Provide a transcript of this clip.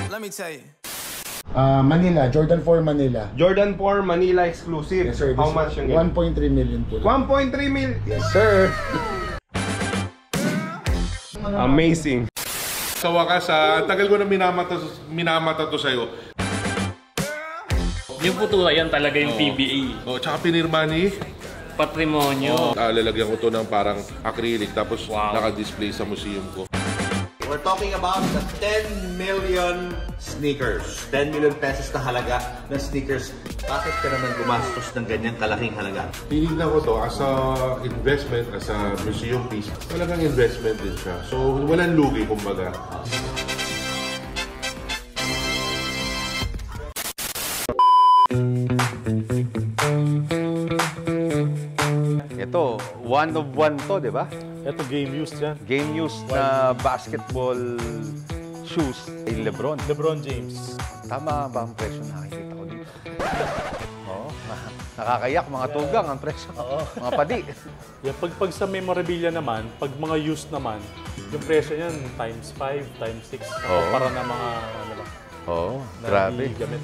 Let me tell you. Manila, Jordan 4 Manila. Jordan 4 Manila exclusive. Yes, sir. How much yung ganyan? 1.3 million po. 1.3 million? Yes, sir. Amazing. Sa wakas, tagal ko na minamata to sa'yo. Yung putula yan talaga yung PBA. Tsaka pinirma ni Patrimonyo. lalagyan ko to ng parang acrylic tapos Wow. naka-display sa museum ko. We're talking about the 10 million sneakers. 10 million pesos na halaga ng sneakers. Bakit ka naman gumastos ng ganyang kalaking halaga? Tinignan ko to as a investment, as a museum piece. Talagang investment din siya. So, walang lugi, kumbaga. Ito, one of one to, di ba? Ito, game used yan. Game used na basketball shoes kay LeBron. LeBron James. Tama ba ang presyo na nakikita ko dito? Oo, nakakayak, mga tugang ang presyo. Mga padi. Yeah, pag sa memorabilia naman, pag mga used naman, yung presyo niyan times 5, times 6. Oo. Para na mga, ano ba? Oo, na grabe. gamit.